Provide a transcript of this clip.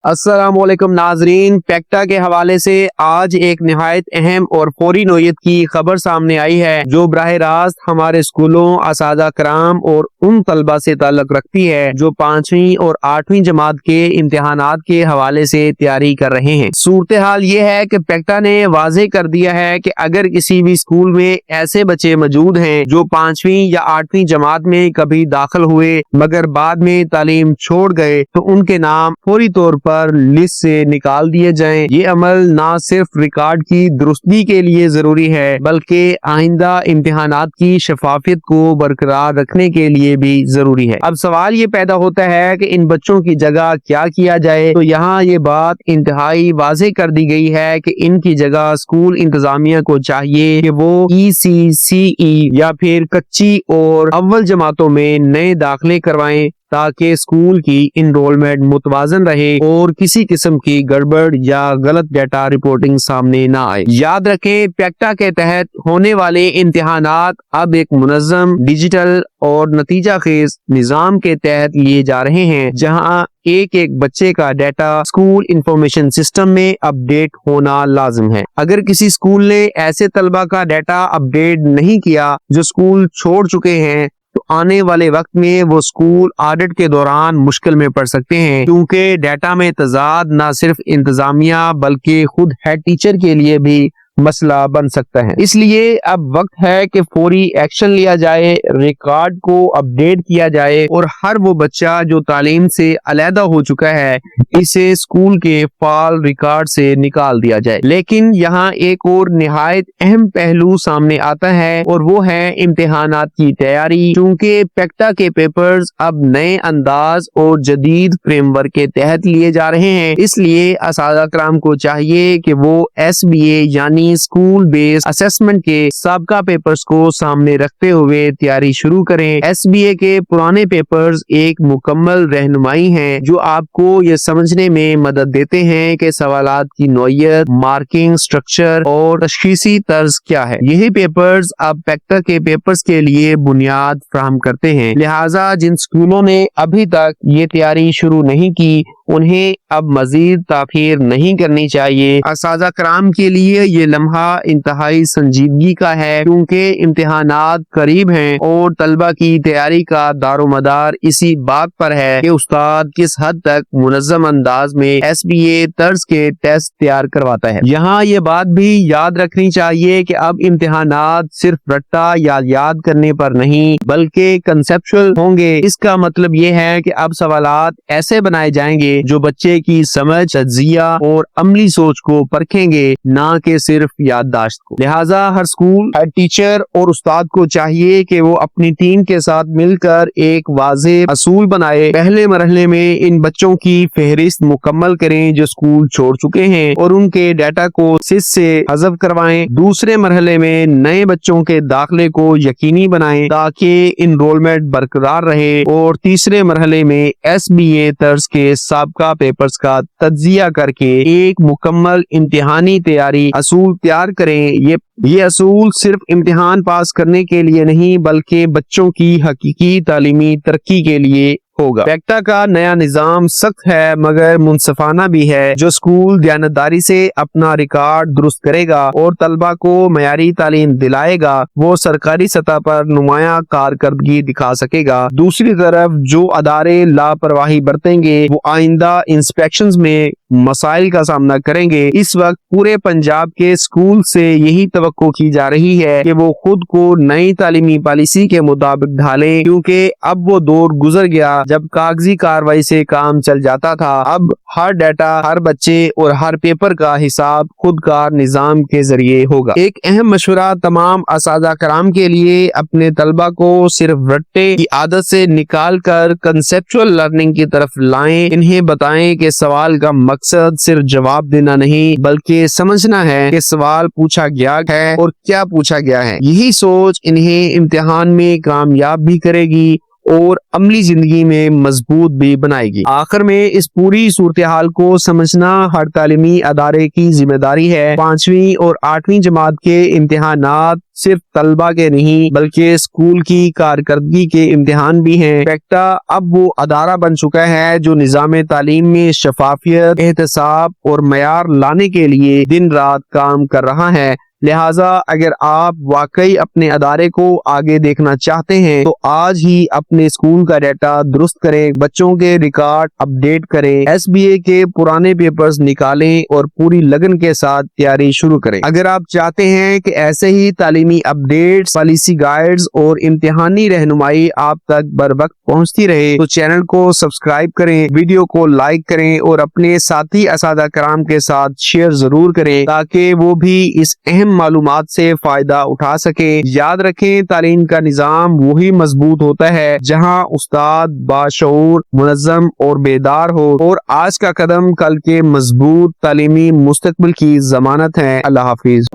अस्सलाम वालेकुम नाजरीन, पेक्टा के हवाले से आज एक निहायत अहम और फौरी नोयत की खबर सामने आई है जो बराह रास्त हमारे स्कूलों, असादा कराम और उन तलबा से ताल्लुक रखती है जो 5वीं और 8वीं जमात के इम्तिहानात के हवाले से तैयारी कर रहे हैं। सूरत हाल ये है कि पेक्टा ने वाज़ेह कर दिया है कि अगर किसी भी स्कूल में ऐसे बच्चे मौजूद हैं जो 5वीं या 8वीं जमात में कभी दाखिल हुए मगर बाद में तालीम छोड़ गए तो उनके नाम फौरी तौर पर लिस्ट से निकाल दिए जाएं। ये अमल ना सिर्फ रिकॉर्ड की दुरुस्ती के लिए जरूरी है बल्कि आइंदा इम्तिहानात की शफाफियत को बरकरार रखने के लिए भी जरूरी है। अब सवाल ये पैदा होता है कि इन बच्चों की जगह क्या किया जाए, तो यहाँ ये बात इंतहाई वाज़ेह कर दी गई है कि इनकी जगह स्कूल इंतजामिया को चाहिए कि वो ECCE या फिर कच्ची और अव्वल जमातों में नए दाखिले करवाएं ताकि स्कूल की इनरोलमेंट मुतवाजन रहे और किसी किस्म की गड़बड़ या गलत डेटा रिपोर्टिंग सामने ना आए। याद रखें, पेक्टा के तहत होने वाले इम्तिहानात अब एक मुनज़्ज़म, डिजिटल और नतीजा खेज निजाम के तहत लिए जा रहे हैं जहां एक एक बच्चे का डाटा स्कूल इंफॉर्मेशन सिस्टम में अपडेट होना लाजिम है। अगर किसी स्कूल ने ऐसे तलबा का डाटा अपडेट नहीं किया जो स्कूल छोड़ चुके हैं तो आने वाले वक्त में वो स्कूल ऑडिट के दौरान मुश्किल में पड़ सकते हैं, क्योंकि डाटा में तजाद न सिर्फ इंतजामिया बल्कि खुद हेड टीचर के लिए भी मसला बन सकता है। इसलिए अब वक्त है कि फौरी एक्शन लिया जाए, रिकॉर्ड को अपडेट किया जाए और हर वो बच्चा जो तालीम से अलहदा हो चुका है इसे स्कूल के फाल रिकॉर्ड से निकाल दिया जाए। लेकिन यहाँ एक और निहायत अहम पहलू सामने आता है और वो है इम्तिहानात की तैयारी। चूंकि पेक्टा के पेपर्स अब नए अंदाज और जदीद फ्रेमवर्क के तहत लिए जा रहे हैं, इसलिए असातिज़ा कराम को चाहिए कि वो SBA यानी स्कूल बेस्ड असेसमेंट के साबका पेपर्स को सामने रखते हुए तैयारी शुरू करें। SBA के पुराने पेपर्स एक मुकम्मल रहनुमाई हैं जो आपको ये समझने में मदद देते हैं कि सवालात की नौइयत, मार्किंग स्ट्रक्चर और तशखीसी तर्ज क्या है। यही पेपर्स अब पेक्टा के पेपर्स के लिए बुनियाद फराहम करते हैं। लिहाजा जिन स्कूलों ने अभी तक ये तैयारी शुरू नहीं की उन्हें अब मजीद ताखीर नहीं करनी चाहिए। असातिज़ा कराम के लिए ये लम्हा इंतहाई संजीदगी का है क्योंकि इम्तिहानात करीब हैं और तलबा की तैयारी का दारोमदार इसी बात पर है कि उस्ताद किस हद तक मुनज़्ज़म अंदाज में SBA तर्ज के टेस्ट तैयार करवाता है। यहाँ ये बात भी याद रखनी चाहिए कि अब इम्तिहानात सिर्फ रट्टा या याद करने पर नहीं बल्कि कंसेप्चुअल होंगे। इसका मतलब ये है कि अब सवालात ऐसे बनाए जाएंगे जो बच्चे की समझ, तज्जिया और अमली सोच को परखेंगे, ना कि सिर्फ याददाश्त को। लिहाजा हर स्कूल, हर टीचर और उस्ताद को चाहिए कि वो अपनी टीम के साथ मिलकर एक वाज़ेह असूल बनाए। पहले मरहले में इन बच्चों की फहरिस्त मुकम्मल करें जो स्कूल छोड़ चुके हैं और उनके डाटा को सिस से हज़फ करवाएं। दूसरे मरहले में नए बच्चों के दाखिले को यकीनी बनाएं ताकि इनरोलमेंट बरकरार रहे और तीसरे मरहले में SBA तर्ज के साबका पेपर्स का तज्जिया करके एक मुकम्मल इम्तिहानी तैयारी असूल तैयार करें। ये असूल सिर्फ इम्तिहान पास करने के लिए नहीं बल्कि बच्चों की हकीकी तालीमी तरक्की के लिए होगा। पेक्टा का नया निजाम सख्त है मगर मुनसफाना भी है। जो स्कूल दयानतदारी से अपना रिकॉर्ड दुरुस्त करेगा और तलबा को मयारी तालीम दिलाएगा वो सरकारी सतह पर नुमाया कारकर्दगी दिखा सकेगा। दूसरी तरफ जो अदारे लापरवाही बरतेंगे वो आइंदा इंस्पेक्शंस में मसाइल का सामना करेंगे। इस वक्त पूरे पंजाब के स्कूल से यही तवक्को की जा रही है कि वो खुद को नई तालीमी पॉलिसी के मुताबिक ढालें, क्योंकि अब वो दौर गुजर गया जब कागजी कार्रवाई से काम चल जाता था। अब हर डाटा, हर बच्चे और हर पेपर का हिसाब खुदकार निजाम के जरिए होगा। एक अहम मशवरा तमाम असातिज़ा कराम के लिए, अपने तलबा को सिर्फ रट्टे की आदत से निकाल कर कंसेप्चुअल लर्निंग की तरफ लाएं। इन्हें बताएं कि सवाल का मकसद सिर्फ जवाब देना नहीं बल्कि समझना है कि सवाल पूछा गया है और क्या पूछा गया है। यही सोच इन्हें इम्तिहान में कामयाब भी करेगी और अमली जिंदगी में मजबूत भी बनाएगी। आखिर में इस पूरी सूरत हाल को समझना हर तालीमी अदारे की जिम्मेदारी है। 5वीं और 8वीं जमात के इम्तिहानात सिर्फ तलबा के नहीं बल्कि स्कूल की कारकर्दगी के इम्तिहान भी हैं। पैक्टा अब वो अदारा बन चुका है जो निज़ाम तालीम में शफाफियत, एहतसाब और मयार लाने के लिए दिन रात काम कर रहा है। लिहाजा अगर आप वाकई अपने अदारे को आगे देखना चाहते हैं तो आज ही अपने स्कूल का डाटा दुरुस्त करें, बच्चों के रिकॉर्ड अपडेट करें, SBA के पुराने पेपर्स निकालें और पूरी लगन के साथ तैयारी शुरू करें। अगर आप चाहते हैं कि ऐसे ही तालीमी अपडेट्स, पॉलिसी गाइड्स और इम्तिहानी रहनुमाई आप तक बर वक्त पहुँचती रहे तो चैनल को सब्सक्राइब करें, वीडियो को लाइक करें और अपने साथी असादा कराम के साथ शेयर जरूर करें ताकि वो भी इस अहम मालूमात से फायदा उठा सके। याद रखें, तालीम का निजाम वही मजबूत होता है जहां उस्ताद बाशऊर, मुनज़्ज़म और बेदार हो, और आज का कदम कल के मजबूत तालीमी मुस्तकबिल की जमानत है। अल्लाह हाफिज।